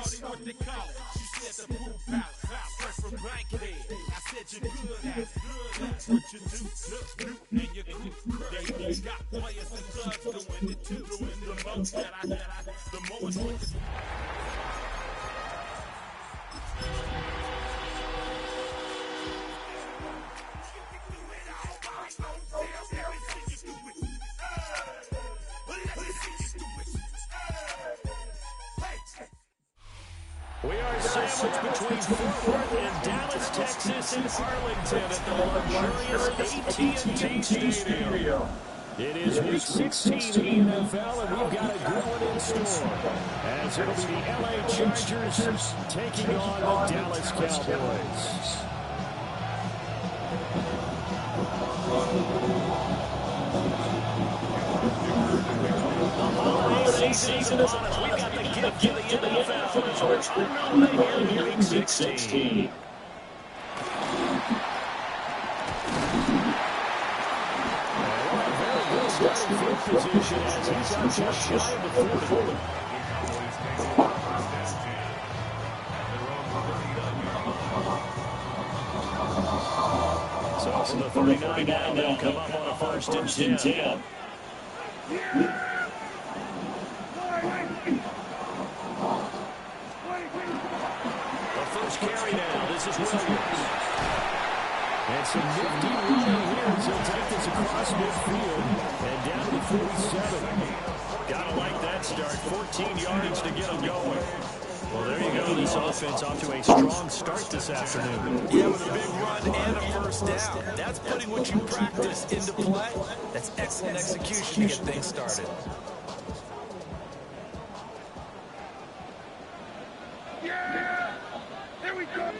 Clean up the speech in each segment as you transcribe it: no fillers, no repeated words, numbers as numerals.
shorty what they call it. She said the pool palace, fresh from Bankhead. I said you're good at it, that's what you do. Look, and your crew, they got players and thugs doing it too. Doing the most that I the most with the We are sandwiched between Fort Worth and Dallas, Texas, and Arlington at the luxurious AT&T Stadium. It is week 16 in the NFL, and we've got a good one in store, as it'll be the LA Chargers taking on the Dallas Cowboys. The season is upon us. We've got the gift of the NFL as we're underway here in week 16. Starting field position as he's out just shy of the 40. So from the 39 down, they'll come up on a 1st and 10. The first carry now. This is Williams. And some nifty running here as he'll take this across midfield and down to the 47. Gotta like that start. 14 yards to get him going. Well, there you go. This offense off to a strong start this afternoon. yeah, with a big run and a first down. That's putting what you practice into play. That's excellent execution to get things started. Yeah! There we go!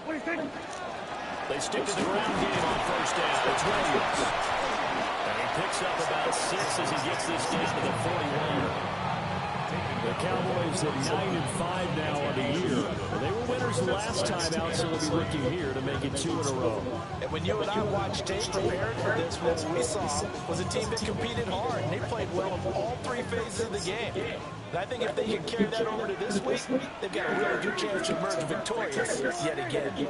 What do you think? They stick to the ground game on first down. It's Williams. And he picks up about 6 as he gets this down to the 41. The Cowboys at 9-5 now on the year. Well, they were winners last time out, so they'll be looking here to make it 2 in a row. And when you and I watched tape prepared for this, what we saw was a team that competed hard, and they played well in all 3 phases of the game. And I think if they can carry that over to this week, they've got a really good chance to emerge victorious yet again.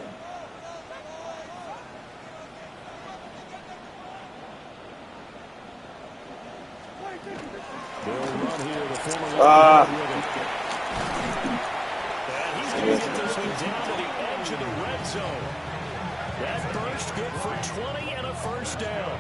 They'll run here, the former and he's going to get this one down to the edge of the red zone. That burst good for 20 and a first down.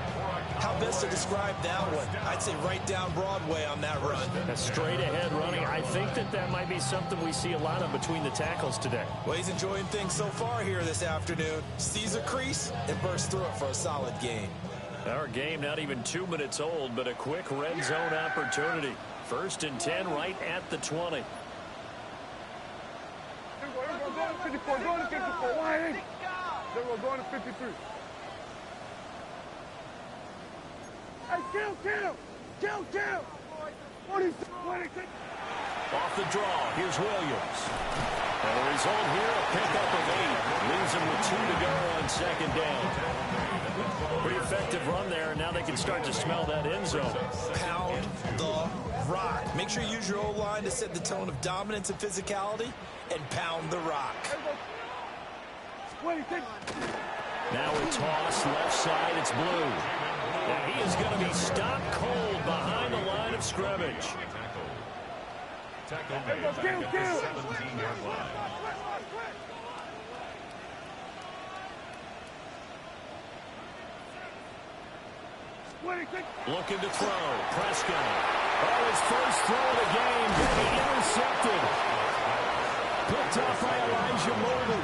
How best to describe that one? I'd say right down Broadway on that run. A straight ahead running. I think that might be something we see a lot of between the tackles today. Well, he's enjoying things so far here this afternoon. Sees a crease and bursts through it for a solid gain. Our game not even 2 minutes old, but a quick red zone opportunity. 1st and 10 right at the 20. Go to 54, go to 54. Why? We're going to 53. Hey, kill! 26. Off the draw, here's Williams. And the result here, a pickup of 8. Leaves him with 2 to go on 2nd down. Pretty effective run there, and now they can start to smell that end zone. Pound the rock. Make sure you use your O-line to set the tone of dominance and physicality, and pound the rock. Now a toss, left side, it's Blue. And he is going to be stopped cold behind the line of scrimmage. Tackle made at the 17-yard line. Looking to throw. Prescott. Oh, his first throw of the game. Intercepted. Picked off by Elijah Morgan.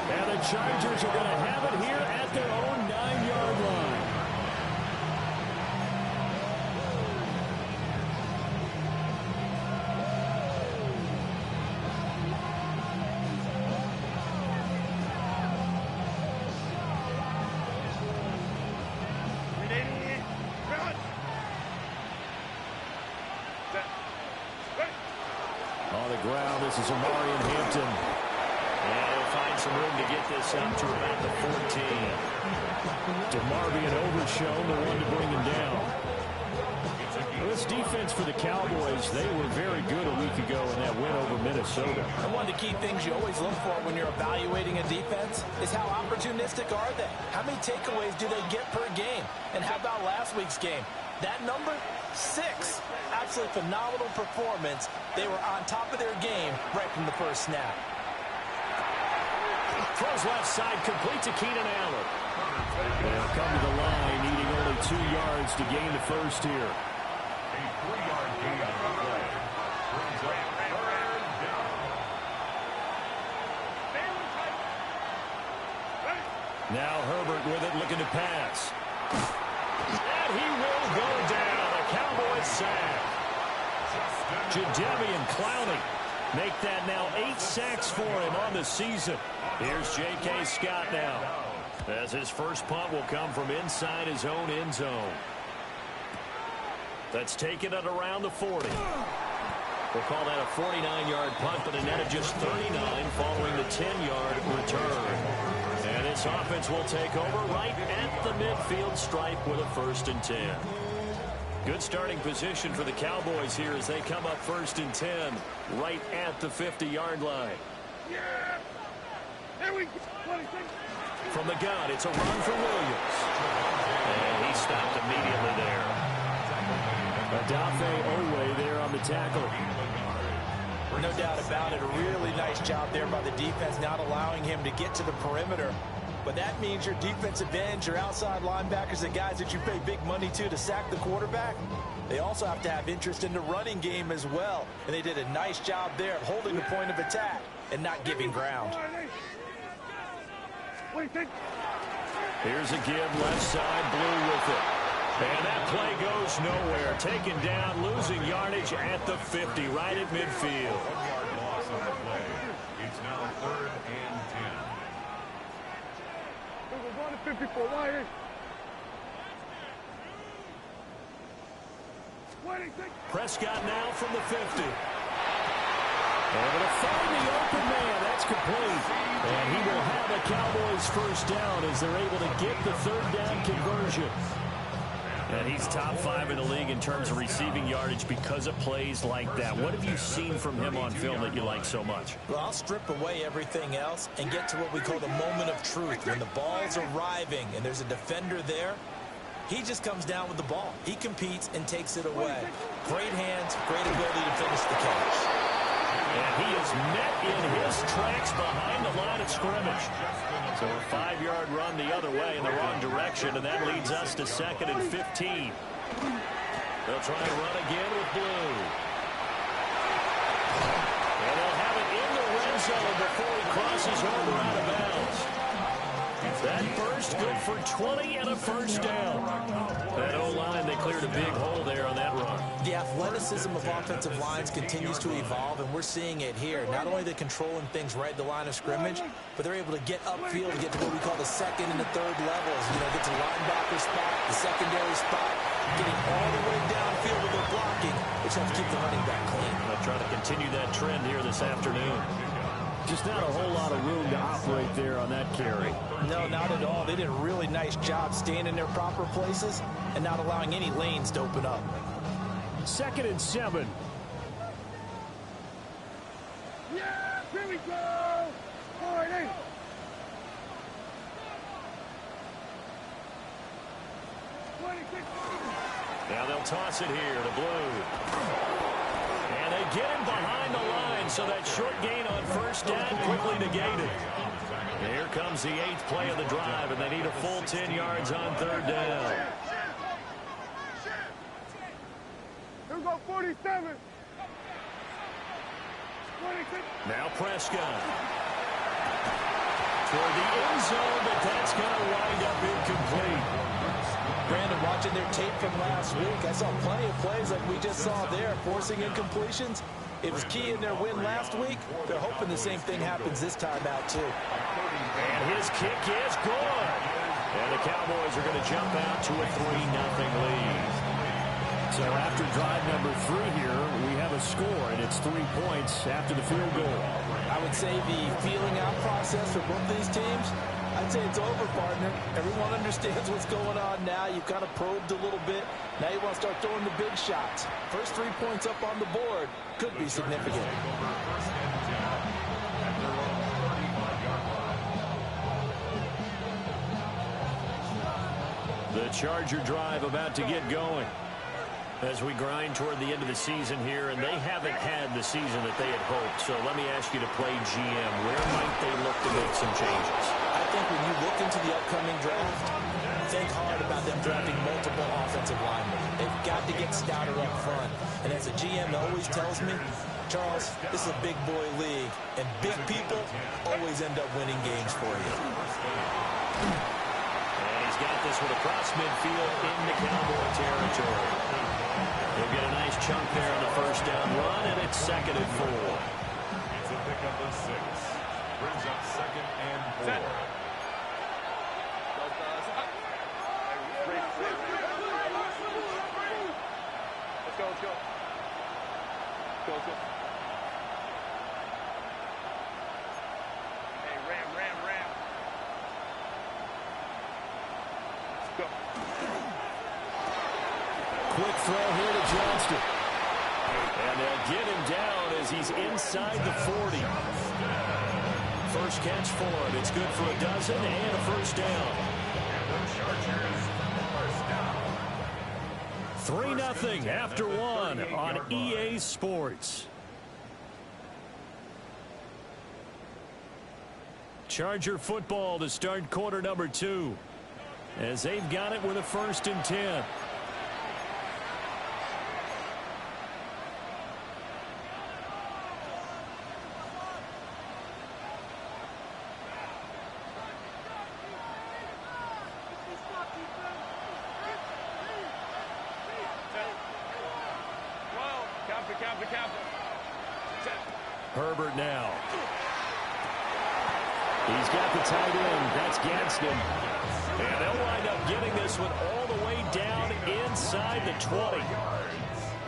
And the Chargers are going to have it here at their own 9-yard line. On the ground, this is Amari in Hampton. And he'll find some room to get this up to about the 14. DeMarvion Overshown, the one to bring him down. Well, this defense for the Cowboys, they were very Minnesota. And one of the key things you always look for when you're evaluating a defense is how opportunistic are they? How many takeaways do they get per game? And how about last week's game? That number, 6. Absolutely phenomenal performance. They were on top of their game right from the first snap. Throws left side, complete to Keenan Allen. They'll come to the line, needing only 2 yards to gain the first here. A 3-yard gain on the play. Brings up 3rd down. Now Herbert with it, looking to pass. And he will go down. A Cowboys sack. Jadeveon Clowney make that now 8 sacks for him on the season. Here's J.K. Scott now, as his first punt will come from inside his own end zone. That's taken at around the 40. We'll call that a 49-yard punt, but a net of just 39 following the 10-yard return. And this offense will take over right at the midfield stripe with a 1st and 10. Good starting position for the Cowboys here as they come up 1st and 10 right at the 50-yard line. From the gun, it's a run for Williams. And he stopped immediately there. Adafe Owe there on the tackle. No doubt about it. A really nice job there by the defense, not allowing him to get to the perimeter. But that means your defensive ends, your outside linebackers, the guys that you pay big money to sack the quarterback, they also have to have interest in the running game as well. And they did a nice job there of holding the point of attack and not giving ground. Here's a give, left side, Blue with it. And that play goes nowhere. Taken down, losing yardage at the 50, right at midfield. 1-yard loss on the play. It's now 3rd and 10. We're going to 54. Why? Prescott now from the 50. Able to find the open man. That's complete. And he will have a Cowboys first down as they're able to get the 3rd down conversion. And he's top 5 in the league in terms of receiving yardage because of plays like that. What have you seen from him on film that you like so much? Well, I'll strip away everything else and get to what we call the moment of truth. When the ball's arriving and there's a defender there, he just comes down with the ball. He competes and takes it away. Great hands, great ability to finish the catch. And he is met in his tracks behind the line of scrimmage. So a 5-yard run the other way in the wrong direction, and that leads us to 2nd and 15. They'll try to run again with Blue. And they'll have it in the red zone before he crosses over out of bounds. That burst good for 20 and a first down. That O-line, they cleared a big hole there on that run. The athleticism of offensive lines continues to evolve, and we're seeing it here. Not only are they controlling things right at the line of scrimmage, but they're able to get upfield to get to what we call the 2nd and the 3rd levels. You know, get to the linebacker spot, the secondary spot, getting all the way downfield with their blocking, which helps keep the running back clean. They'll try to continue that trend here this afternoon. Just not a whole lot of room to operate there on that carry. No, not at all. They did a really nice job staying in their proper places and not allowing any lanes to open up. 2nd and 7. Yeah, here we go. 40. Now they'll toss it here to Blue. And they get him behind the line, so that short gain on first down quickly negated. And here comes the 8th play of the drive, and they need a full 10 yards on 3rd down. Here we go, 47. 26. Now Prescott. Toward the end zone, but that's going to wind up incomplete. Brandon, watching their tape from last week, I saw plenty of plays like we just saw there, forcing incompletions. It was key in their win last week. They're hoping the same thing happens this time out, too. And his kick is good. And the Cowboys are going to jump out to a 3-0 lead. So after drive number 3 here, we have a score, and it's 3 points after the field goal. I would say the feeling out process for both these teams, I'd say it's over, partner. Everyone understands what's going on now. You've kind of probed a little bit. Now you want to start throwing the big shots. First 3 points up on the board could be significant. The Charger drive about to get going as we grind toward the end of the season here, and they haven't had the season that they had hoped. So let me ask you to play GM. Where might they look to make some changes? I think when you look into the upcoming draft, think hard about them drafting multiple offensive linemen. They've got to get stouter up front. And as a GM that always tells me, Charles, this is a big boy league, and big people always end up winning games for you. And he's got this one across midfield into Cowboy territory. He'll get a nice chunk there on the first down run, and it's 2nd and 4. It's a pickup of 6. Brings up 2nd and 4. Let's go, let's go. Let's go. Hey, ram. Let's go. Quick throw here to Johnston. And they'll get him down as he's inside the 40. First catch for him. It's good for a dozen and a first down. The Chargers, first down. 3-0 after 1 on EA Sports. Charger football to start quarter number 2 as they've got it with a 1st and 10. Herbert now. He's got the tight end. That's Gadsden. And they'll wind up getting this one all the way down inside the 20.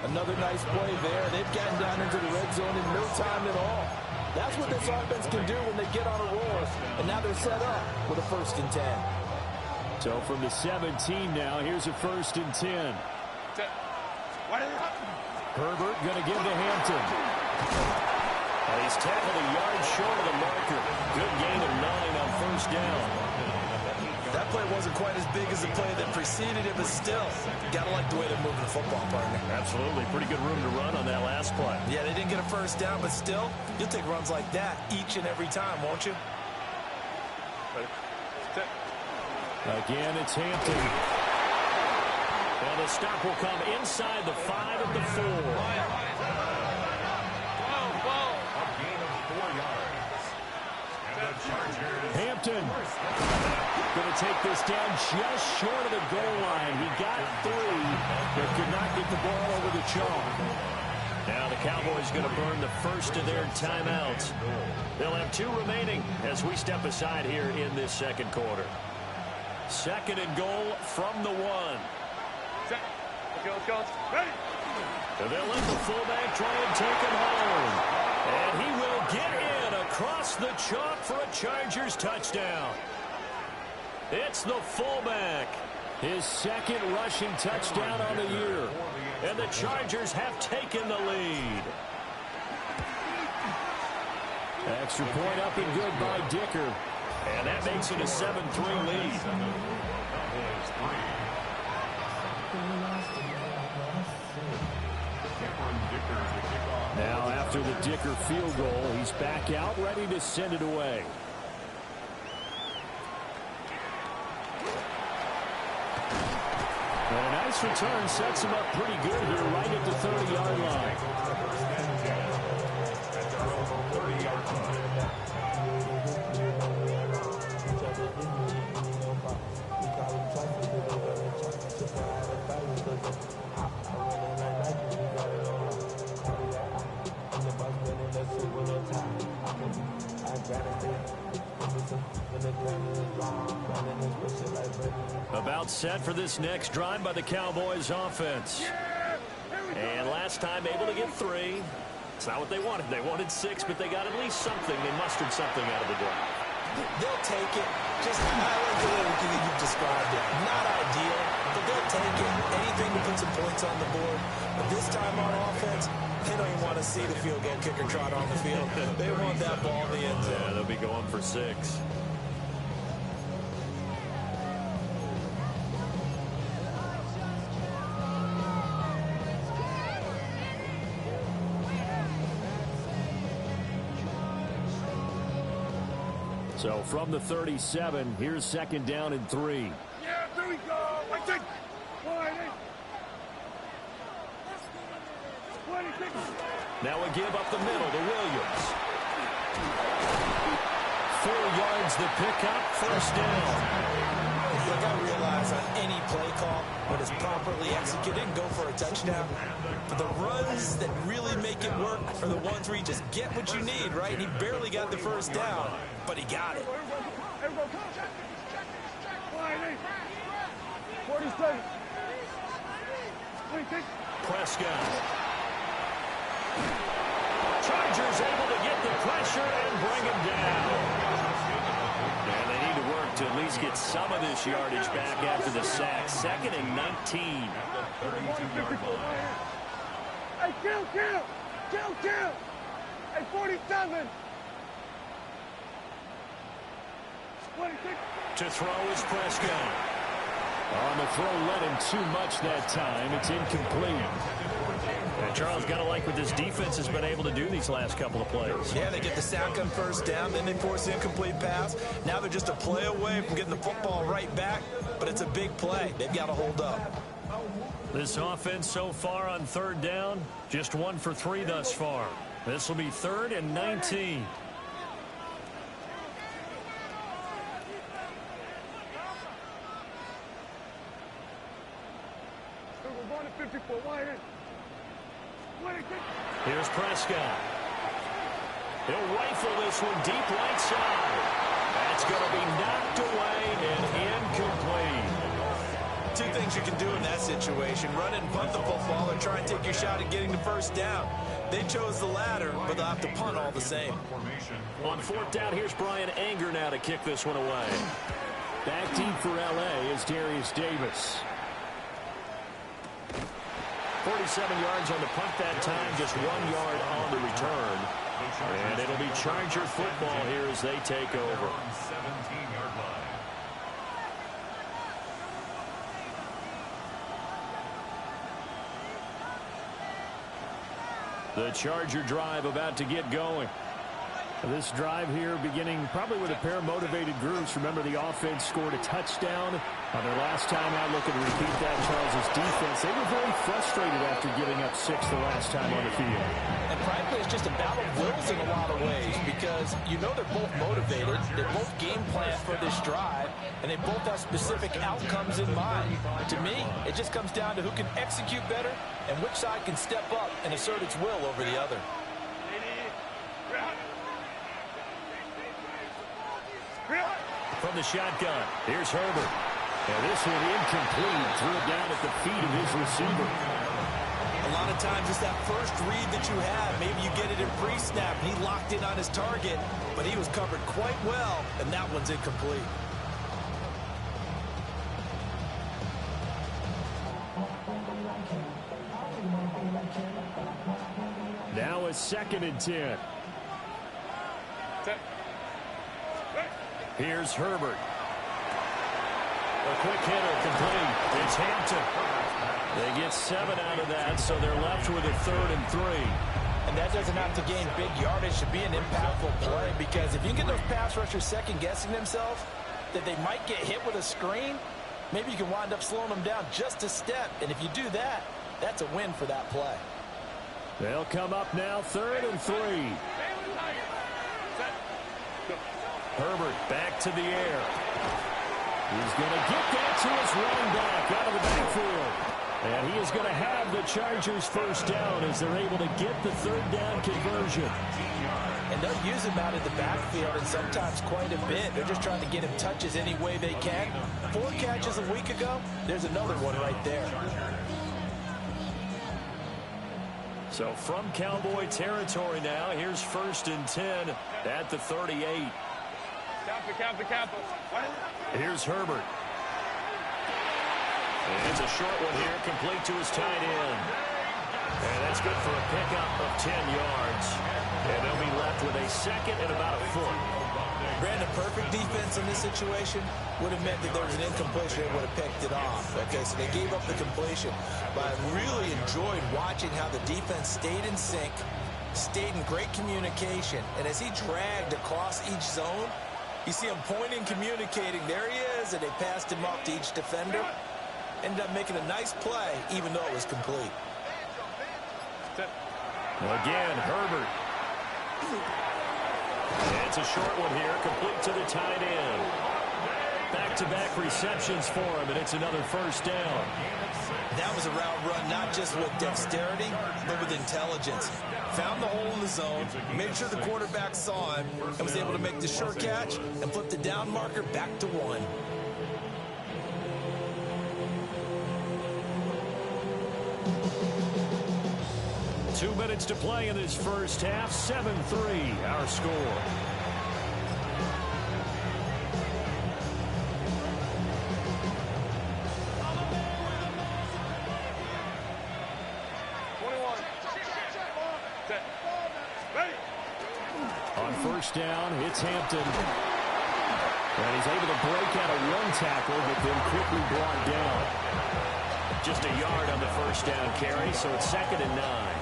Another nice play there. They've gotten down into the red zone in no time at all. That's what this offense can do when they get on a roll. And now they're set up with a 1st and 10. So from the 17 now, here's a 1st and 10. Herbert going to give to Hampton. And he's tackled a yard short of the marker. Good gain of 9 on 1st down. That play wasn't quite as big as the play that preceded it, but still, gotta like the way they're moving the football, partner. Absolutely. Pretty good room to run on that last play. Yeah, they didn't get a 1st down, but still, you'll take runs like that each and every time, won't you? Again, it's Hampton. And the stop will come inside the 5 at the 4. Hampton going to take this down just short of the goal line. He got 3, but could not get the ball over the chalk. Now the Cowboys going to burn the first of their timeouts. They'll have 2 remaining as we step aside here in this 2nd quarter. 2nd and goal from the 1. Let's go. Ready? And they'll let the fullback try and take him home. And he will get in across the chalk for a Chargers touchdown. It's the fullback. His 2nd rushing touchdown on the year. And the Chargers have taken the lead. Extra point up and good by Dicker. And that makes it a 7-3 lead. Now after the Dicker field goal, he's back out ready to send it away. And a nice return sets him up pretty good here right at the 30-yard line. About set for this next drive by the Cowboys offense. And last time able to get 3. It's not what they wanted. They wanted 6, but they got at least something. They mustered something out of the drive. They'll take it. Just I like the way you've described it. Not ideal, but they'll take it. Anything to put some points on the board. But this time on offense, they don't even want to see the field goal kicker trot on the field. They want that ball in the end zone. Yeah, they'll be going for 6. So from the 37, here's 2nd down and 3. Yeah, there we go. I think. Now a give up the middle to Williams. 4 yards the pickup, 1st down. Look, I realize on any play call, when it's properly executed, and go for a touchdown. But the runs that really make it work are the ones where you just get what you need, right? And he barely got the 1st down, but he got it. 47. Prescott. Chargers able to get the pressure and bring him down. And they need to work to at least get some of this yardage back after the sack. 2nd and 19. Hey, kill. Hey, 47. 26. To throw is Prescott. On the throw, led him too much that time. It's incomplete. And Charles, got to like what this defense has been able to do these last couple of plays. Yeah, they get the sack on 1st down, then they force the incomplete pass. Now they're just a play away from getting the football right back, but it's a big play. They've got to hold up. This offense so far on 3rd down, just 1 for 3 thus far. This will be 3rd and 19. We're going to 54. Wide in. Here's Prescott. He'll rifle this one deep right side. That's going to be knocked away and incomplete. 2 things you can do in that situation: run and punt the football, or try and take your shot at getting the 1st down. They chose the latter, but they'll have to punt all the same. On 4th down, here's Brian Anger now to kick this one away. Back deep for L.A. is Darius Davis. 47 yards on the punt that time, just 1 yard on the return. And it'll be Charger football here as they take over. 17-yard line. The Charger drive about to get going. This drive here beginning probably with a pair of motivated groups. Remember, the offense scored a touchdown on their last time out. Looking to repeat that. Charles' defense, they were very frustrated after giving up 6 the last time on the field. And frankly, it's just a battle of wills in a lot of ways, because you know they're both motivated, they both game plan for this drive, and they both have specific outcomes in mind. To me, it just comes down to who can execute better and which side can step up and assert its will over the other. From the shotgun, here's Herbert. And this one incomplete. Threw it down at the feet of his receiver. A lot of times it's that first read that you have. Maybe you get it in pre-snap, and he locked in on his target, but he was covered quite well, and that one's incomplete. Now a 2nd and 10. Here's Herbert. A quick hitter complete. It's Hampton. They get 7 out of that, so they're left with a 3rd and 3. And that doesn't have to gain big yardage to be an impactful play, because if you can get those pass rushers second-guessing themselves, that they might get hit with a screen, maybe you can wind up slowing them down just a step. And if you do that, that's a win for that play. They'll come up now, 3rd and 3. Herbert back to the air. He's going to get that to his running back out of the backfield. And he is going to have the Chargers 1st down as they're able to get the 3rd down conversion. And they'll use him out of the backfield, and sometimes quite a bit. They're just trying to get him touches any way they can. 4 catches a week ago, there's another one right there. So from Cowboy territory now, here's 1st and 10 at the 38. Count. Here's Herbert. And it's a short one here, complete to his tight end. And that's good for a pickup of 10 yards. And they'll be left with a 2nd and about a foot. Brandon, perfect defense in this situation would have meant that there was an incompletion. They would have picked it off. Okay, so they gave up the completion. But I really enjoyed watching how the defense stayed in sync, stayed in great communication, and as he dragged across each zone, You see him pointing, communicating. There he is, and they passed him off to each defender. Ended up making a nice play, even though it was complete. Again, Herbert. It's a short one here, complete to the tight end. Back-to-back receptions for him, and it's another first down. That was a route run, not just with dexterity, but with intelligence. Found the hole in the zone, made sure the quarterback saw him, and was able to make the sure catch and flip the down marker back to 1. Two minutes to play in this first half. 7-3, our score. On first down, it's Hampton. And he's able to break out of one tackle, but then quickly brought down. Just a yard on the first down carry, so it's 2nd and 9.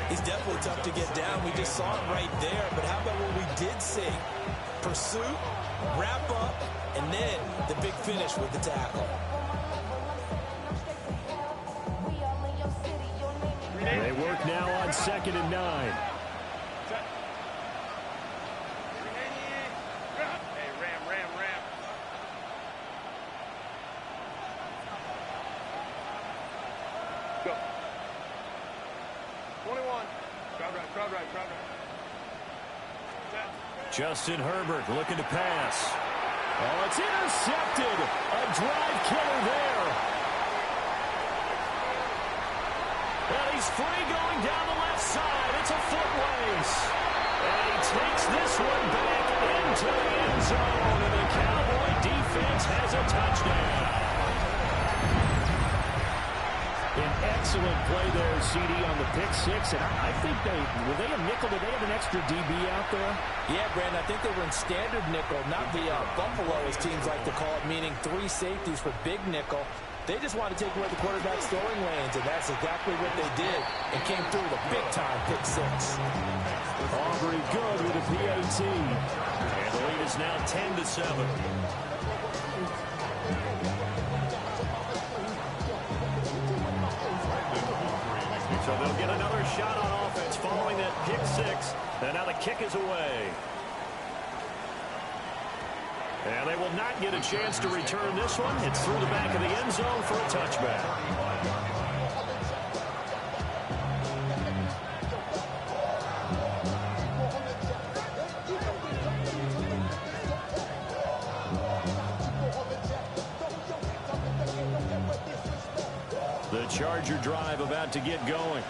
He's definitely tough to get down. We just saw it right there. But how about what we did see? Pursuit, wrap up, and then the big finish with the tackle. They work now on 2nd and 9. Justin Herbert looking to pass. Oh, it's intercepted. A drive killer there. And he's free going down the left side. It's a foot race. And he takes this one back into the end zone. And the Cowboy defense has a touchdown. An excellent play there, CD, on the pick six. And I think were they a nickel? Did they have an extra DB out there? Yeah, Brandon, I think they were in standard nickel, not the Buffalo, as teams like to call it, meaning 3 safeties for big nickel. They just want to take away the quarterback's throwing lanes, and that's exactly what they did, and came through with a big-time pick six. Aubrey good with a PAT. And the lead is now 10-7. So they'll get another shot on offense following that pick six. And now the kick is away. And they will not get a chance to return this one. It's through the back of the end zone for a touchback. The Charger drive about to get going.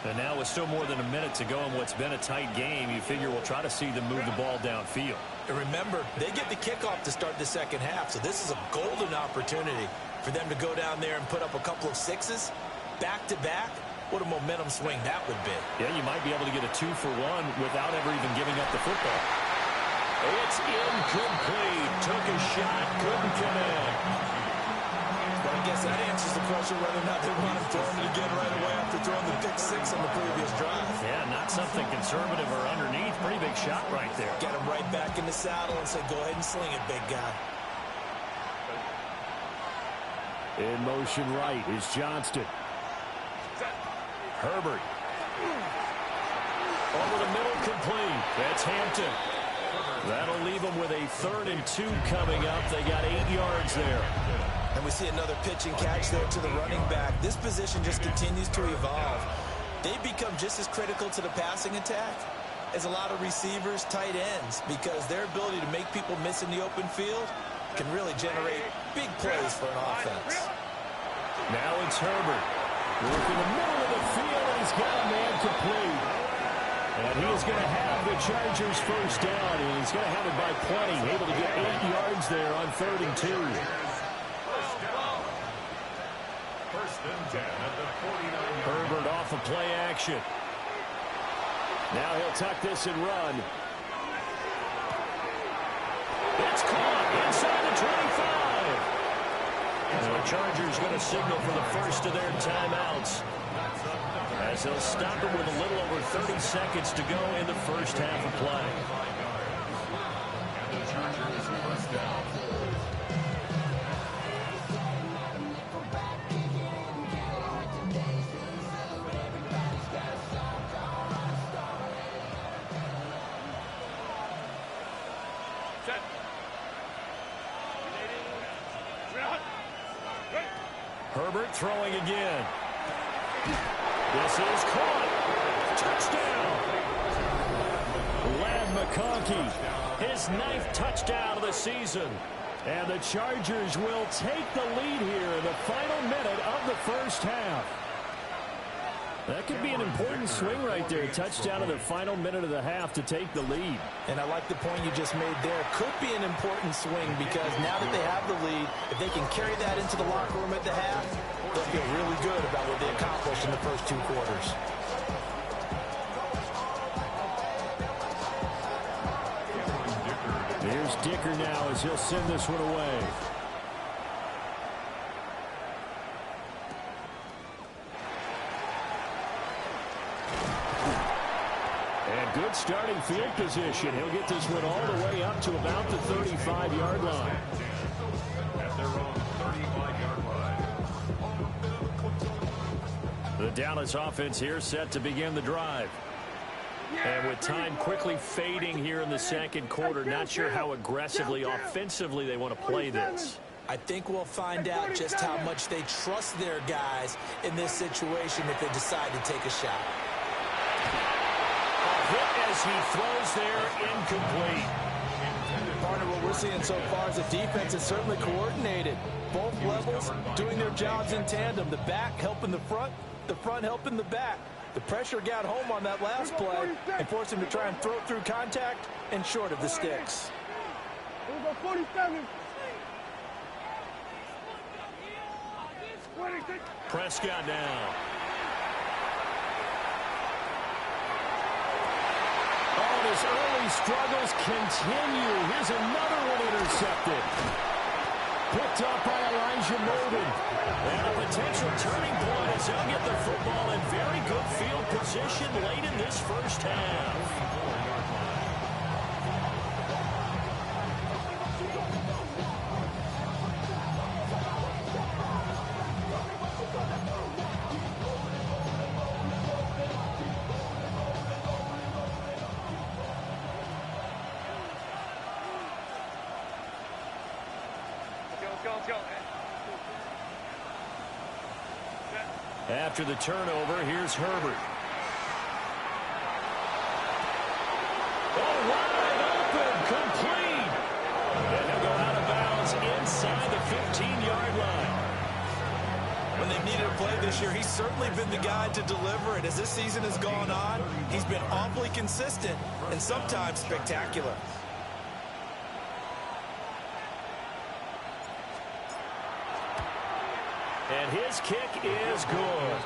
And now with still more than a minute to go in what's been a tight game, you figure we'll try to see them move the ball downfield. And remember, they get the kickoff to start the second half, so this is a golden opportunity for them to go down there and put up a couple of sixes back-to-back. What a momentum swing that would be. Yeah, you might be able to get a 2-for-1 without ever even giving up the football. It's incomplete. Took a shot, couldn't connect. But I guess that answers the question whether or not they want him throwing it again right away after throwing the pick six on the previous drive. Yeah, not something conservative or underneath. Pretty big shot right there. Get him right back in the saddle and say, go ahead and sling it, big guy. In motion right is Johnston. Herbert. Over the middle, complete. That's Hampton. That'll leave them with a 3rd and 2 coming up. They got 8 yards there. And we see another pitch and catch there to the running back. This position just continues to evolve. They become just as critical to the passing attack as a lot of receivers, tight ends, because their ability to make people miss in the open field can really generate big plays for an offense. Now it's Herbert. Working the middle of the field, and he's got a man complete. And he is going to have the Chargers first down, and he's going to have it by plenty. Able to get 8 yards there on 3rd and 2. Herbert off of play action. Now he'll tuck this and run. It's caught inside the 25. And the Chargers going to signal for the first of their timeouts, as they'll stop it with a little over 30 seconds to go in the first half of play. Herbert throwing again. This is caught. Touchdown. Lad McConkey, his 9th touchdown of the season. And the Chargers will take the lead here in the final minute of the first half. That could be an important swing right there. Touchdown in the final minute of the half to take the lead. And I like the point you just made there. Could be an important swing because now that they have the lead, if they can carry that into the locker room at the half, they'll feel really good about what they accomplished in the first 2 quarters. Here's Dicker now as he'll send this one away. And good starting field position. He'll get this one all the way up to about the 35-yard line. At their own 35-yard line. The Dallas offense here set to begin the drive. And with time quickly fading here in the second quarter, not sure how aggressively, offensively they want to play this. I think we'll find out just how much they trust their guys in this situation if they decide to take a shot. A hit as he throws there, incomplete. Partner, what we're seeing so far is the defense is certainly coordinated. Both levels doing their jobs in tandem. The back helping the front helping the back. The pressure got home on that last play and forced him to try and throw through contact and short of the sticks. Prescott now. Oh, and his early struggles continue. Here's another one intercepted. Picked up by Elijah Molden. And a potential turning point as he'll get the football in very good field position late in this first half. After the turnover, here's Herbert. Oh, wide open, complete. And he'll go out of bounds inside the 15-yard line. When they've needed a play this year, he's certainly been the guy to deliver it. As this season has gone on, he's been awfully consistent and sometimes spectacular. And his kick is good.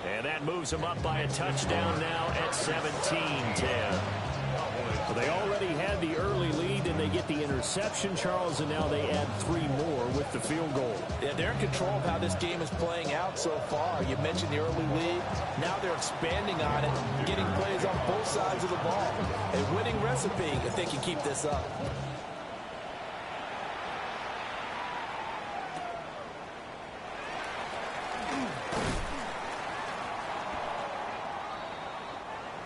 And that moves him up by a touchdown now at 17-10. So they already had the early lead, and they get the interception, Charles, and now they add 3 more with the field goal. Yeah, they're in control of how this game is playing out so far. You mentioned the early lead. Now they're expanding on it, getting plays on both sides of the ball. A winning recipe if they can keep this up.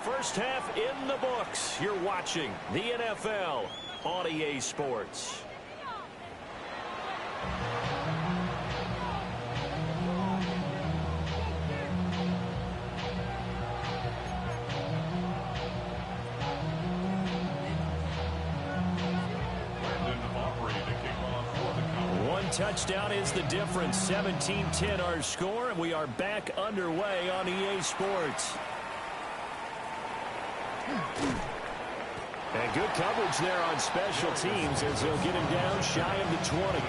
First half in the books. You're watching the NFL on EA Sports. One touchdown is the difference. 17-10 our score, and we are back underway on EA Sports. And good coverage there on special teams as they'll get him down shy of the 20.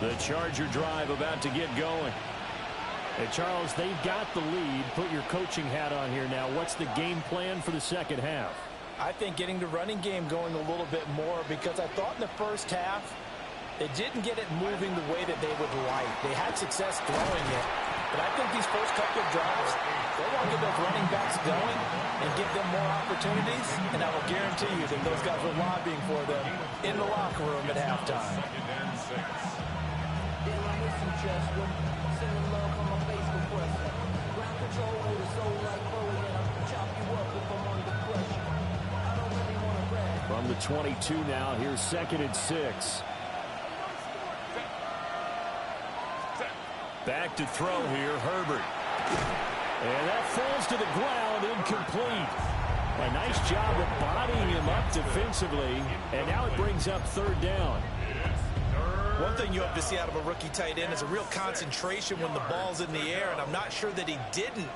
The Charger drive about to get going. Hey, Charles, they've got the lead. Put your coaching hat on here now. What's the game plan for the second half? I think getting the running game going a little bit more, because I thought in the first half they didn't get it moving the way that they would like. They had success throwing it, but I think these first couple of drives, they want to get those running backs going and give them more opportunities, and I will guarantee you that those guys were lobbying for them in the locker room at halftime. From the 22 now, here's 2nd and 6. Back to throw here, Herbert. And that falls to the ground, incomplete. A nice job of bodying him up defensively, and now it brings up 3rd down. One thing you have to see out of a rookie tight end is a real concentration when the ball's in the air, and I'm not sure that he didn't,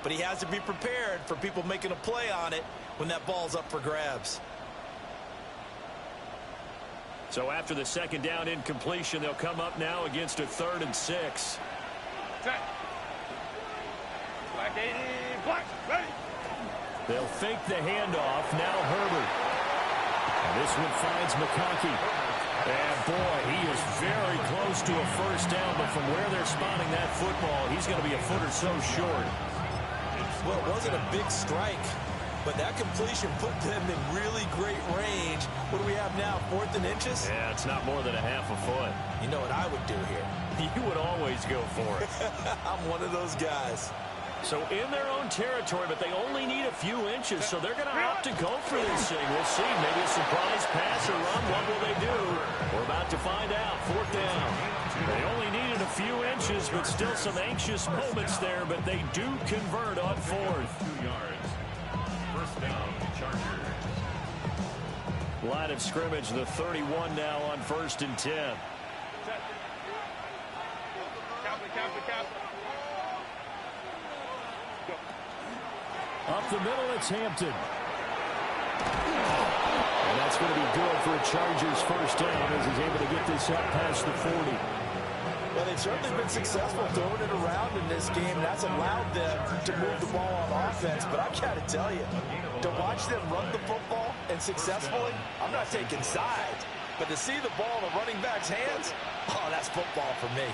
but he has to be prepared for people making a play on it when that ball's up for grabs. So after the 2nd down incompletion, they'll come up now against a 3rd and 6. Black 80, black, ready. They'll fake the handoff. Now Herbert. And this one finds McConkey. And boy, he is very close to a 1st down, but from where they're spotting that football, he's going to be a foot or so short. Well, it wasn't a big strike, but that completion put them in really great range. What do we have now, 4th and inches? Yeah, it's not more than a half a foot. You know what I would do here? You would always go for it. I'm one of those guys. So in their own territory, but they only need a few inches, so they're going to opt to go for this thing. We'll see. Maybe a surprise pass or run. What will they do? We're about to find out. 4th down. They only needed a few inches, but still some anxious moments there, but they do convert on 4th. 2 yards. 1st down, Chargers. Line of scrimmage, the 31 now on 1st and 10. Up the middle, it's Hampton. And that's going to be good for a Chargers 1st down as he's able to get this up past the 40. Well, they've certainly been successful throwing it around in this game. That's allowed them to move the ball on offense. But I got to tell you, to watch them run the football and successfully, I'm not taking sides. But to see the ball in the running back's hands, oh, that's football for me.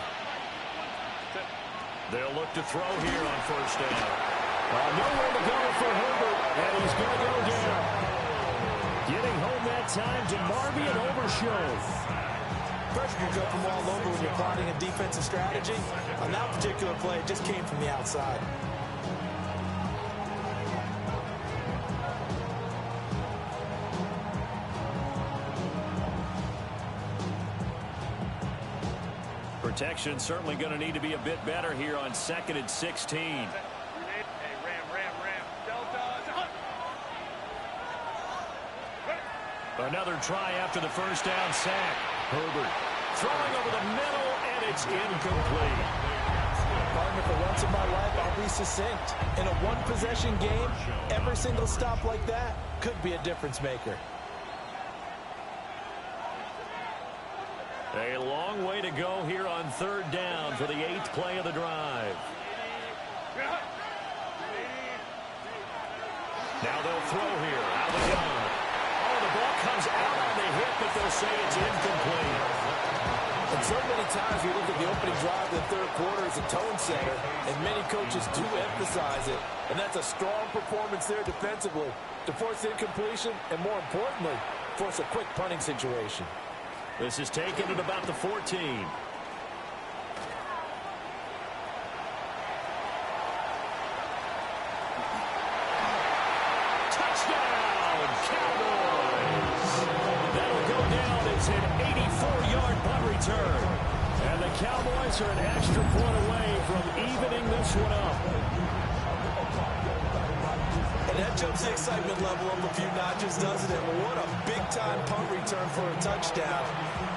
They'll look to throw here on 1st down. Nowhere to go for Herbert, and he's going to go down. Getting home that time to Marvin Overshow. Pressure can come from all over when you're plotting a defensive strategy. On that particular play, it just came from the outside. Protection certainly going to need to be a bit better here on 2nd and 16. Another try after the 1st down sack. Herbert throwing over the middle, and it's incomplete. Partner, for once in my life, I'll be succinct. In a one-possession game, every single stop like that could be a difference maker. A long way to go here on 3rd down for the 8th play of the drive. Now they'll throw here. Out of the gun. Oh, the ball comes out on the hit, but they'll say it's incomplete. And so many times we look at the opening drive of the 3rd quarter as a tone setter, and many coaches do emphasize it. And that's a strong performance there defensively to force incompletion and, more importantly, force a quick punting situation. This is taken at about the 14. Touchdown, Cowboys! That'll go down. It's an 84-yard punt return. And the Cowboys are an extra point away from evening this one up. And that jumps the excitement level up a few notches, doesn't it? What a big-time punt return for a touchdown.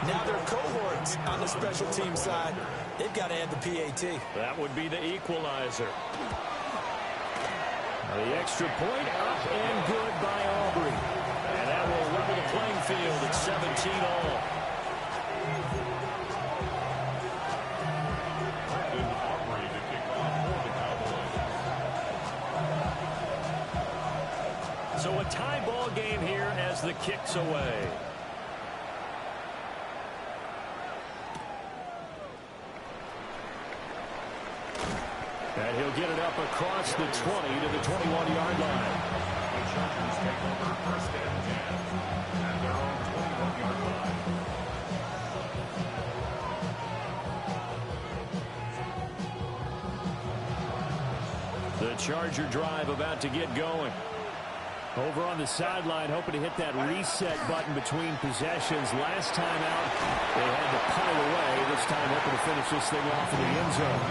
Now their cohorts on the special team side, they've got to add the PAT. That would be the equalizer. The extra point up and good by Aubrey. And that will level the playing field at 17 all. So a tie ball game here as the kick's away. And he'll get it up across the 20 to the 21-yard line. The Chargers take over first and 10 at their own 21-yard line. The Charger drive about to get going. Over on the sideline, hoping to hit that reset button between possessions. Last time out, they had to punt it away. This time, hoping to finish this thing off in the end zone.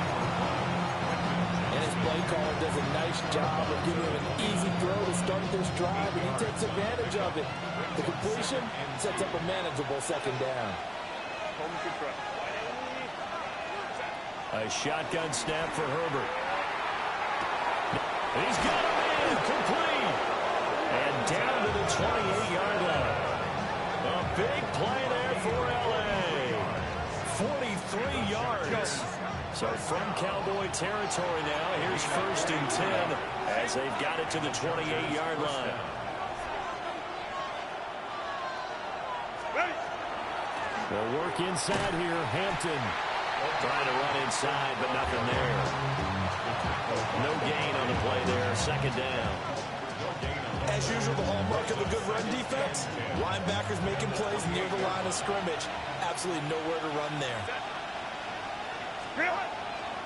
And his play caller does a nice job of giving him an easy throw to start this drive, and he takes advantage of it. The completion sets up a manageable second down. A shotgun snap for Herbert. He's got a man complete. And down to the 28-yard line. A big play there for L.A. 43 yards. So from Cowboy territory now, here's first and 10 as they've got it to the 28-yard line. They'll work inside here. Hampton trying to run inside, but nothing there. No gain on the play there. Second down. As usual, the hallmark of a good run defense, linebackers making plays near the line of scrimmage. Absolutely nowhere to run there.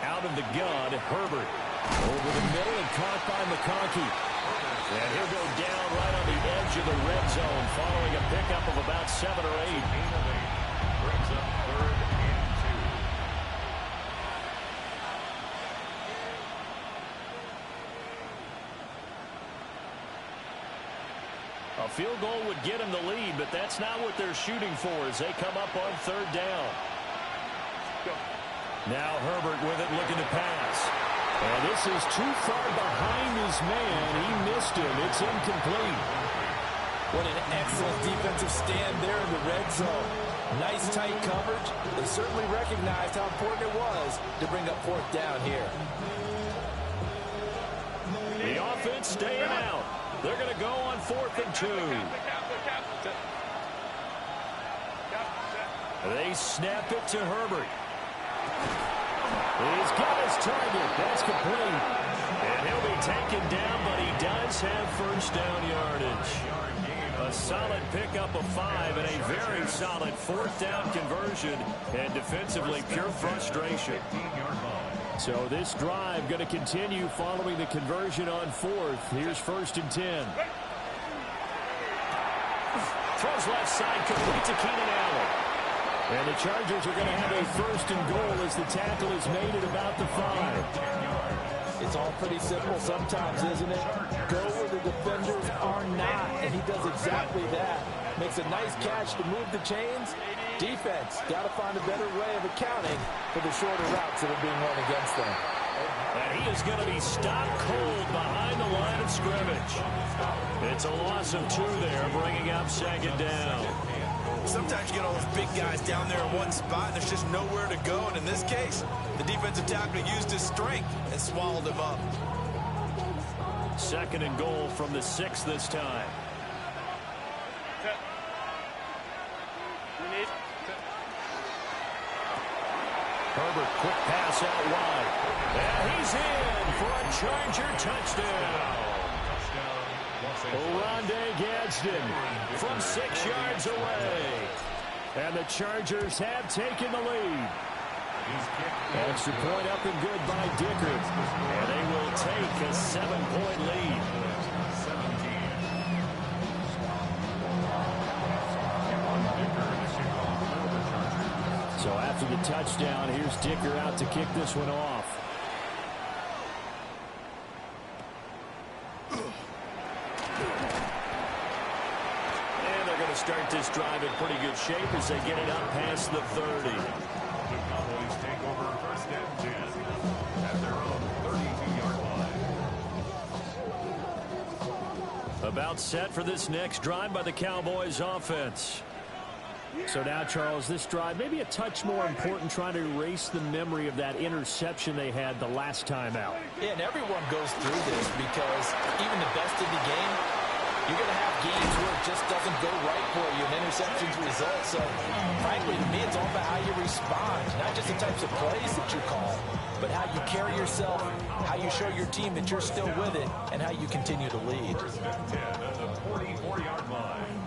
Out of the gun, Herbert. Over the middle and caught by McConkey. And he'll go down right on the edge of the red zone following a pickup of about 7 or 8. Brings up third and 2. A field goal would get them the lead, but that's not what they're shooting for as they come up on third down. Now Herbert with it, looking to pass. And this is too far behind his man. He missed him. It's incomplete. What an excellent defensive stand there in the red zone. Nice tight coverage. They certainly recognized how important it was to bring up fourth down here. The offense staying out. They're going to go on 4th and 2. They snap it to Herbert. He's got his target. That's complete. And he'll be taken down, but he does have first down yardage. A solid pickup of 5 and a very solid 4th down conversion. And defensively, pure frustration. So this drive going to continue following the conversion on 4th. Here's first and 10. Throws left side, complete to Keenan Allen. And the Chargers are going to have a first and goal as the tackle is made at about the 5. It's all pretty simple sometimes, isn't it? Go where the defenders are not, and he does exactly that. Makes a nice catch to move the chains. Defense, got to find a better way of accounting for the shorter routes that are being run against them. And he is going to be stopped cold behind the line of scrimmage. It's a loss of 2 there, bringing up second down. Sometimes you get all those big guys down there in one spot, and there's just nowhere to go. And in this case, the defensive tackle used his strength and swallowed him up. Second and goal from the 6 this time. Herbert, quick pass out wide. And he's in for a Charger touchdown. Rondé Gadsden from 6 yards away. And the Chargers have taken the lead. Extra point up and good by Dicker. And they will take a 7-point lead. So after the touchdown, here's Dicker out to kick this one off. And they're going to start this drive in pretty good shape as they get it up past the 30. The Cowboys take over first and 10 at their own 32-yard line. About set for this next drive by the Cowboys offense. So now, Charles, this drive maybe a touch more important, trying to erase the memory of that interception they had the last time out. Yeah, and everyone goes through this because even the best in the game You're going to have games where it just doesn't go right for you, and interceptions result. So, frankly, to me, it's all about how you respond. Not just the types of plays that you call, but how you carry yourself, how you show your team that you're still with it, and how you continue to lead. First and 10 at the 44-yard line.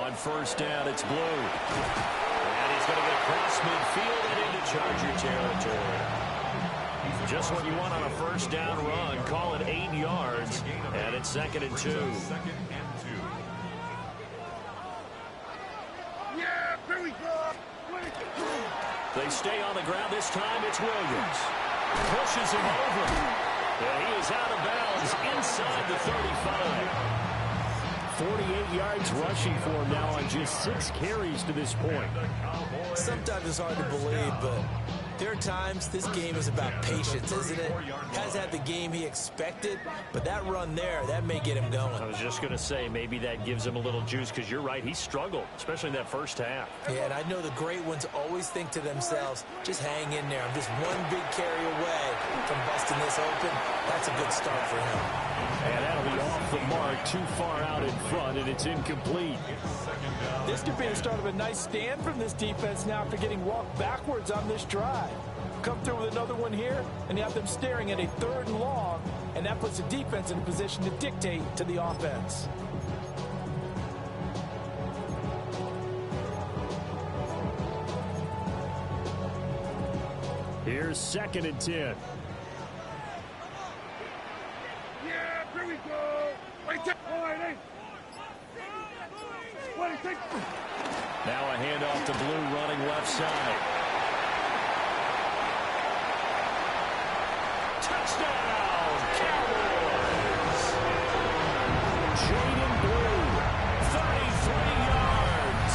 On first down, it's Blue. And he's going to get across midfield and into Charger territory. Just what you want on a first down run. Call it 8 yards. And it's 2nd and 2. Second and 2. Yeah, here we go. They stay on the ground. This time it's Williams. Pushes him over. And he is out of bounds inside the 35. 48 yards rushing for him now on just 6 carries to this point. Sometimes it's hard to believe, but there are times this game is about patience, isn't it? Has had the game he expected, but that run there, that may get him going. I was just going to say, maybe that gives him a little juice, because you're right, he struggled, especially in that first half. Yeah, and I know the great ones always think to themselves, just hang in there. I'm just one big carry away from busting this open. That's a good start for him. And that'll be off the mark, too far out in front, and it's incomplete. This could be the start of a nice stand from this defense now after getting walked backwards on this drive. Come through with another one here, and you have them staring at a 3rd and long, and that puts the defense in a position to dictate to the offense. Here's 2nd and 10. Yeah, here we go. Wait, take. Now a handoff to Blue running left side. Touchdown, Cowboys! Jaden Blue, 33 yards.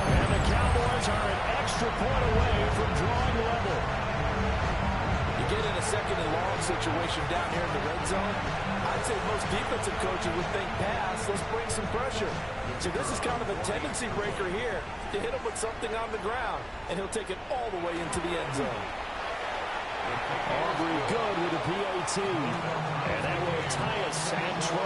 And the Cowboys are an extra point away from drawing level. You get in a 2nd and long situation down here in the red zone, I'd say most defensive coaches would think pass, let's bring some pressure. So this is kind of a tendency breaker here to hit him with something on the ground, and he'll take it all the way into the end zone. Aubrey good with a PAT, and that will tie us at 24.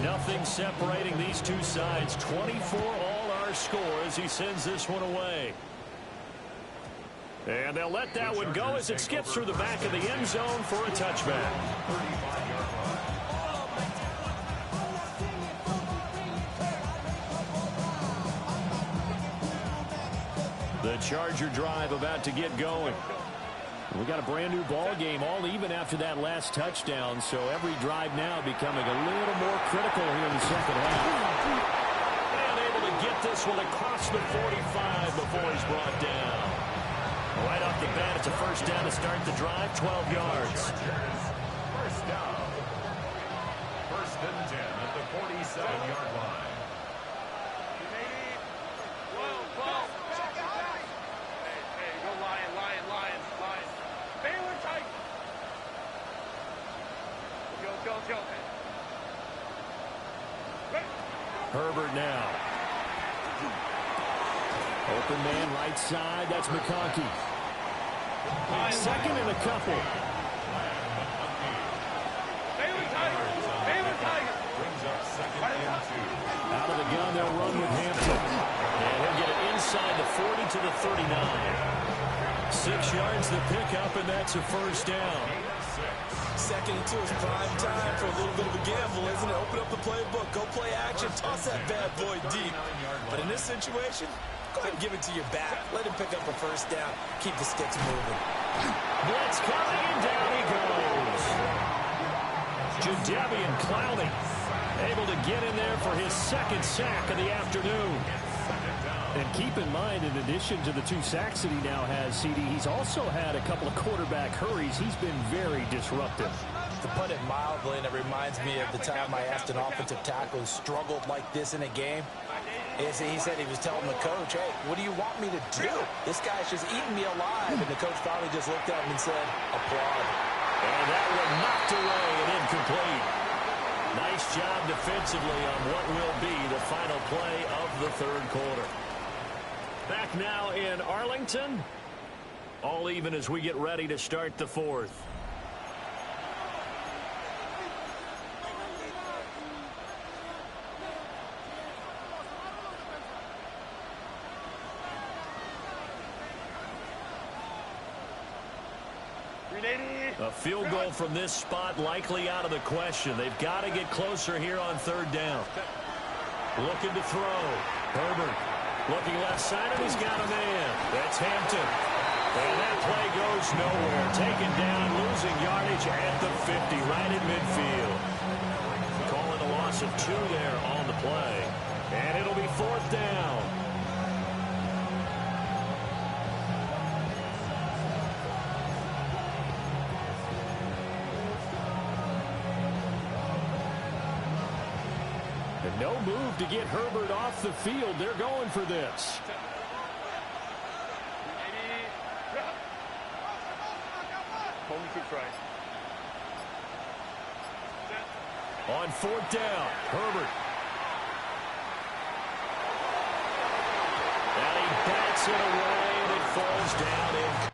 Nothing separating these two sides. 24 all our score as he sends this one away. And they'll let that one go as it skips through the back of the end zone for a touchback. The Charger drive about to get going. We got a brand new ball game, all even after that last touchdown, so every drive now becoming a little more critical here in the second half. And able to get this one across the 45 before he's brought down. Right off the bat, it's a first down to start the drive, 12 yards. First down. 1st and 10 at the 47-yard line. Herbert now. Open man right side. That's McConkey. 2nd and a couple. Out of the gun, they'll run with Hampton. And he'll get it inside the 40 to the 39. 6 yards the pickup, and that's a first down. 2nd and 2 is prime time for a little bit of a gamble, isn't it? Open up the playbook, go play action, toss that bad boy deep. But in this situation, go ahead and give it to your back. Let him pick up a first down. Keep the sticks moving. Blitz coming, and down he goes. Jadeveon Clowney able to get in there for his 2nd sack of the afternoon. And keep in mind, in addition to the 2 sacks that he now has, CD, he's also had a couple of quarterback hurries. He's been very disruptive. To put it mildly, and it reminds me of the time I asked an offensive tackle who struggled like this in a game. He said he was telling the coach, hey, what do you want me to do? This guy's just eating me alive. And the coach finally just looked at him and said, applaud. And that one knocked away and incomplete. Nice job defensively on what will be the final play of the third quarter. Back now in Arlington. All even as we get ready to start the fourth. A field goal from this spot likely out of the question. They've got to get closer here on third down. Looking to throw. Herbert looking left side, and he's got a man. That's Hampton. And that play goes nowhere. Taken down, losing yardage at the 50, right in midfield. Calling a loss of 2 there on the play. And it'll be fourth down. And no move to get Herbert off the field. They're going for this. On fourth down, Herbert. And he bats it away, and it falls down in.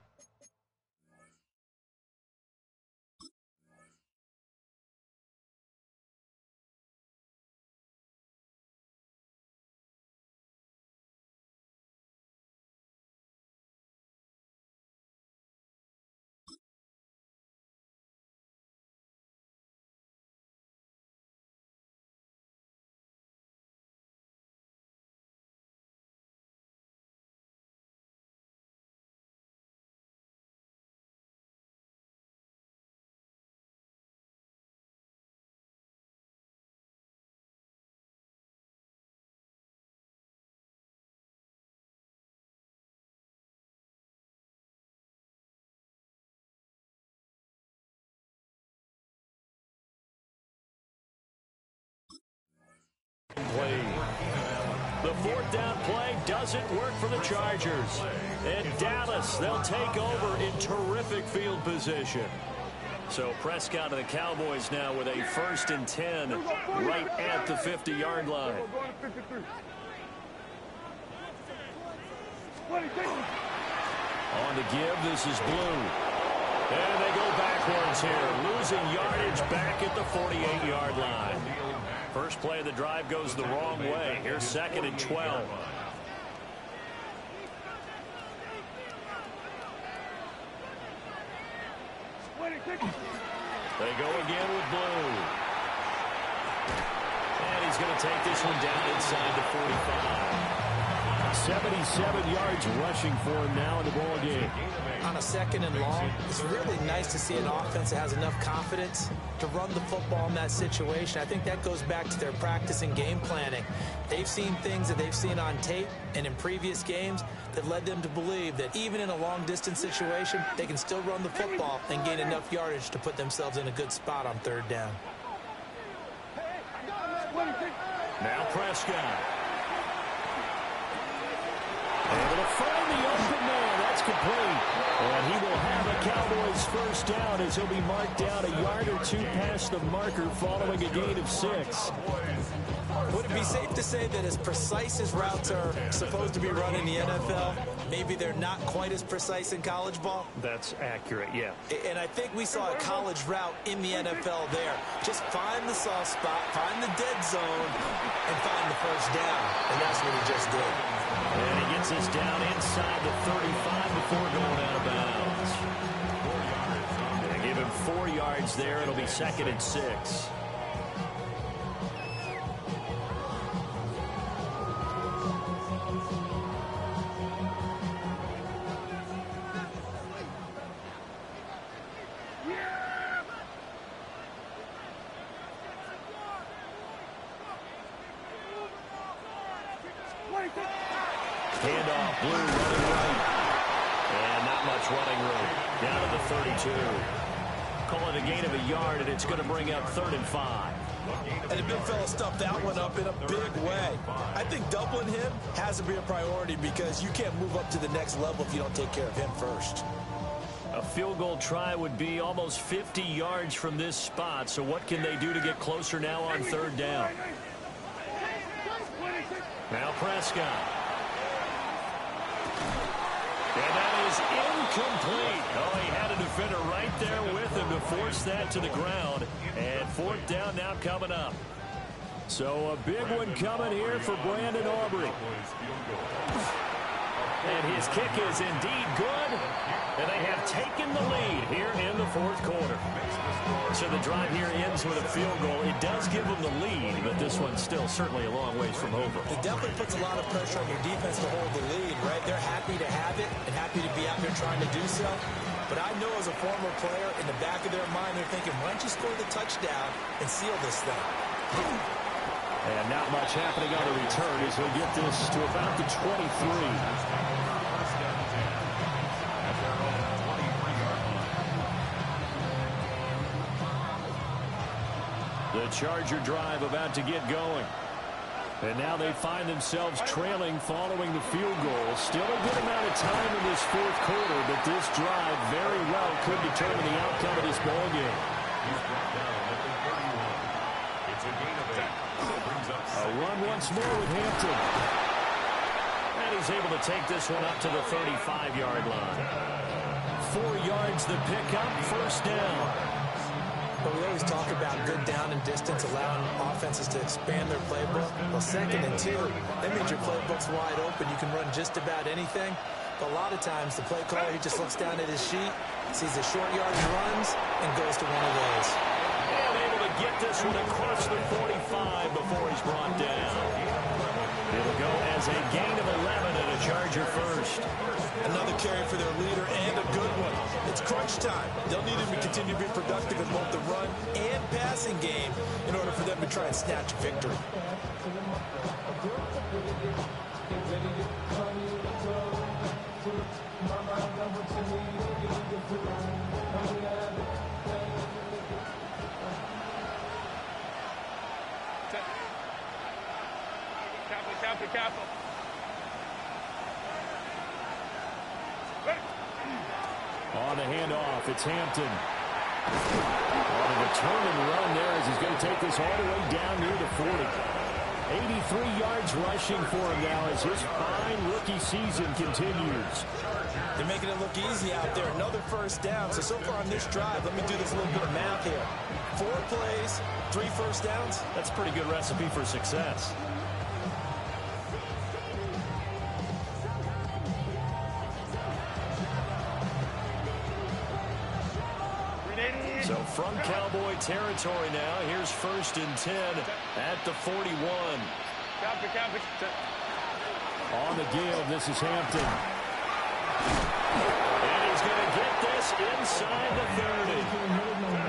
The fourth down play doesn't work for the Chargers. And Dallas, they'll take over in terrific field position. So Prescott and the Cowboys now with a 1st and 10 right at the 50-yard line. On to give, this is Blue. And they go backwards here, losing yardage back at the 48-yard line. First play of the drive goes the wrong way. Here's 2nd and 12. They go again with Blue. And he's going to take this one down inside the 45. 77 yards rushing for him now in the ball game. On a 2nd and long, it's really nice to see an offense that has enough confidence to run the football in that situation. I think that goes back to their practice and game planning. They've seen things that they've seen on tape and in previous games that led them to believe that even in a long-distance situation, they can still run the football and gain enough yardage to put themselves in a good spot on 3rd down. Now Prescott. Able to find the open man. That's complete. And he will have a Cowboys 1st down as he'll be marked down a yard or 2 past the marker following a gain of 6. Would it be safe to say that as precise as routes are supposed to be run in the NFL, maybe they're not quite as precise in college ball? That's accurate, yeah. And I think we saw a college route in the NFL there. Just find the soft spot, find the dead zone, and find the 1st down. And that's what he just did. And he gets us down inside the 35 before going out of bounds. They give him 4 yards there. It'll be 2nd and 6. Handoff, Blue running right. And not much running room. Down to the 32. Call it a gain of a yard, and it's going to bring up 3rd and 5. And the big fella stuffed that one up in a big way. I think doubling him has to be a priority because you can't move up to the next level if you don't take care of him first. A field goal try would be almost 50 yards from this spot. So what can they do to get closer now on third down? Now Prescott. And that is incomplete. Oh, he had a defender right there with him to force that to the ground. And fourth down now coming up. So a big one coming here for Brandon Aubrey. And his kick is indeed good. And they have taken the lead here in the fourth quarter. So the drive here ends with a field goal. It does give them the lead, but this one's still certainly a long ways from over. It definitely puts a lot of pressure on your defense to hold the lead, right? They're happy to have it and happy to be out there trying to do so. But I know as a former player, in the back of their mind, they're thinking, why don't you score the touchdown and seal this thing? And not much happening on the return as he'll get this to about the 23. The Charger drive about to get going. And now they find themselves trailing following the field goal. Still a good amount of time in this fourth quarter, but this drive very well could determine the outcome of this ball game. A run once more with Hampton. And he's able to take this one up to the 35-yard line. 4 yards the pickup, first down. But we always talk about good down and distance, allowing offenses to expand their playbook. Well, 2nd and 2, that means your playbook's wide open. You can run just about anything. But a lot of times, the play caller, he just looks down at his sheet, sees the short yardage runs, and goes to one of those. And able to get this one across the 45 before he's brought down. It'll go as a gain of 11 and a Charger first. Another carry for their leader and a good one. It's crunch time. They'll need him to continue to be productive in both the run and passing game in order for them to try and snatch a victory. Careful. On the handoff, it's Hampton. On a determined run there as he's going to take this all the way down near the 40. 83 yards rushing for him now as his fine rookie season continues. They're making it look easy out there. Another first down. So far on this drive, let me do this little bit of math here. 4 plays, 3 first downs. That's a pretty good recipe for success. So from Cowboy territory now, here's 1st and 10 at the 41. On the give, this is Hampton. And he's going to get this inside the 30.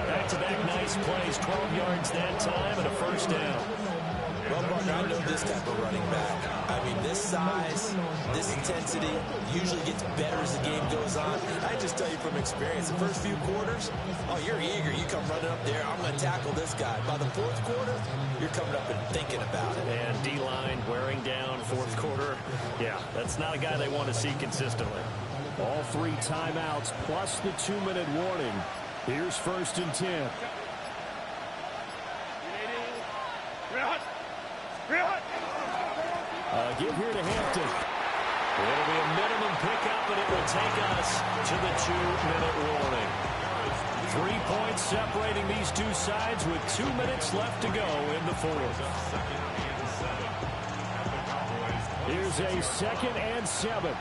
Back-to-back nice plays, 12 yards that time and a first down. Well, Mark, I know this type of running back. I mean, this size, this intensity usually gets better as the game goes on. I just tell you from experience, the first few quarters, oh, you're eager. You come running up there. I'm going to tackle this guy. By the fourth quarter, you're coming up and thinking about it. And D-line wearing down fourth quarter. Yeah, that's not a guy they want to see consistently. All 3 timeouts plus the 2-minute warning. Here's 1st and 10. Give here to Hampton. It'll be a minimum pickup, but it will take us to the 2-minute warning. 3 points separating these two sides with 2 minutes left to go in the fourth. Here's a 2nd and 7.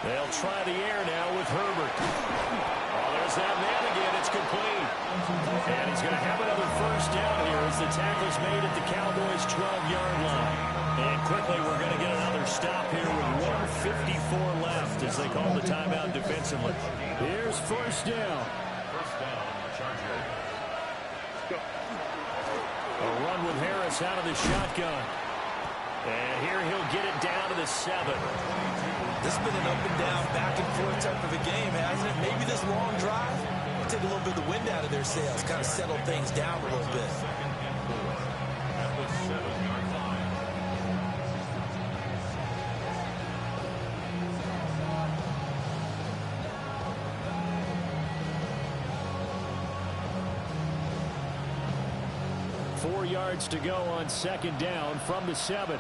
They'll try the air now with Herbert. Oh, there's that man again. It's complete. And he's going to have another first down here as the tackle's made at the Cowboys' 12-yard line. And quickly, we're going to get another stop here with 1:54 left as they call the timeout defensively. Here's first down. A run with Harris out of the shotgun. And here he'll get it down to the 7. This has been an up and down, back and forth type of a game, hasn't it? Maybe this long drive will take a little bit of the wind out of their sails, kind of settle things down a little bit. 4 yards to go on second down from the 7.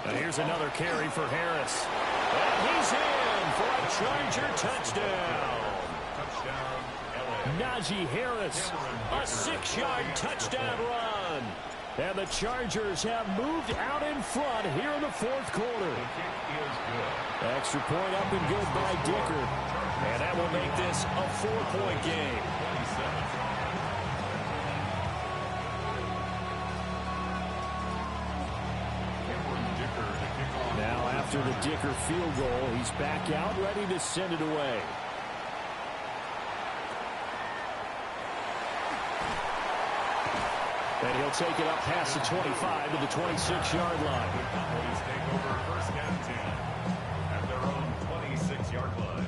And here's another carry for Harris. And he's in for a Charger touchdown. Najee Harris, a 6-yard touchdown run. And the Chargers have moved out in front here in the fourth quarter. Extra point up and good by Dicker. And that will make this a 4-point game. Now after the Dicker field goal, he's back out ready to send it away. And he'll take it up past the 25 to the 26-yard line. The Cowboys take over first and 10 at their own 26-yard line.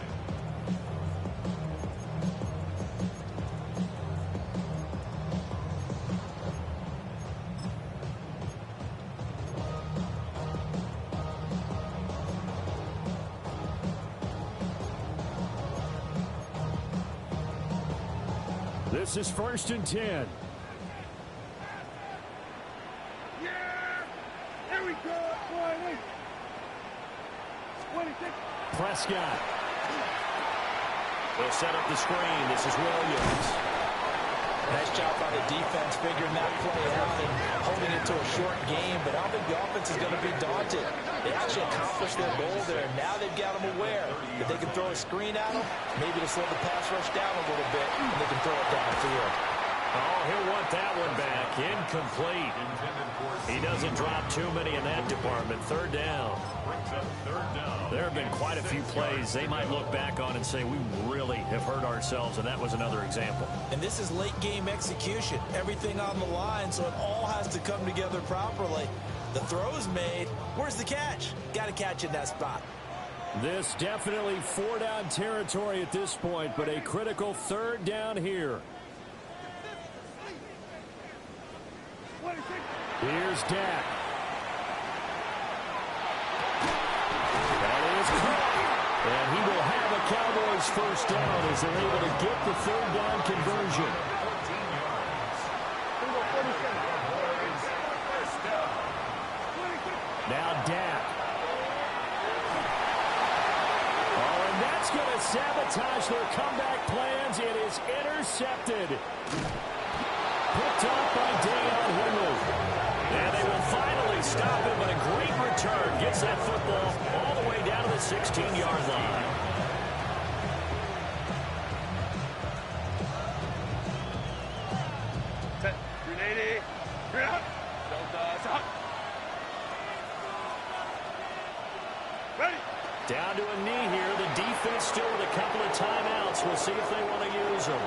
This is first and 10. Prescott. They'll set up the screen. This is Williams. Nice job by the defense figuring that play out and holding it to a short game, but I don't think the offense is going to be daunted. They actually accomplished their goal there, and now they've got them aware that they can throw a screen at them, maybe to slow the pass rush down a little bit, and they can throw it downfield. Oh, he'll want that one back. Incomplete. He doesn't drop too many in that department. Third down. There have been quite a few plays they might look back on and say, we really have hurt ourselves, and that was another example. And this is late game execution. Everything on the line, so it all has to come together properly. The throw's made. Where's the catch? Got to catch in that spot. This definitely 4-down territory at this point, but a critical third down here. Here's Dak. That is caught. And he will have a Cowboys first down as they're able to get the third down conversion. Now Dak. Oh, and that's going to sabotage their comeback plans. It is intercepted. Picked off by Deion Henry. And they will finally stop him, but a great return gets that football all the way down to the 16-yard line. Set. 380. Straight out. Delta. Ready. Down to a knee here. The defense still with a couple of timeouts. We'll see if they want to use them.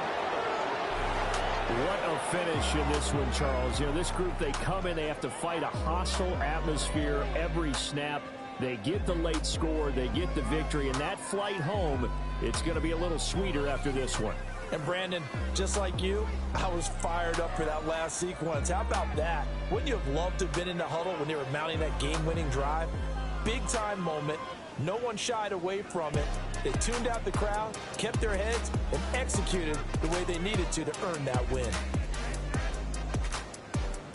What a finish in this one, Charles. You know, this group, they come in, they have to fight a hostile atmosphere every snap. They get the late score, they get the victory, and that flight home, it's going to be a little sweeter after this one. And Brandon, just like you, I was fired up for that last sequence. How about that? Wouldn't you have loved to have been in the huddle when they were mounting that game-winning drive? Big-time moment. No one shied away from it. They tuned out the crowd, kept their heads, and executed the way they needed to earn that win.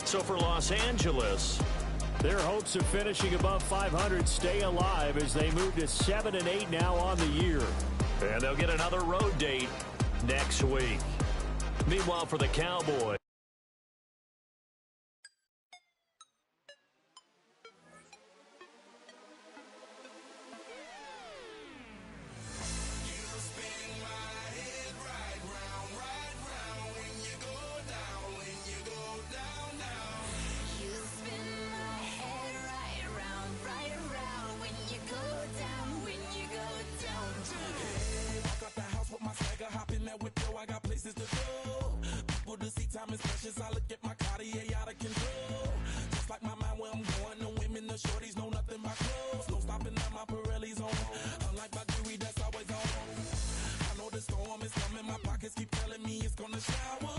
So for Los Angeles, their hopes of finishing above 500 stay alive as they move to 7-8 now on the year. And they'll get another road date next week. Meanwhile, for the Cowboys, keep telling me it's gonna shower.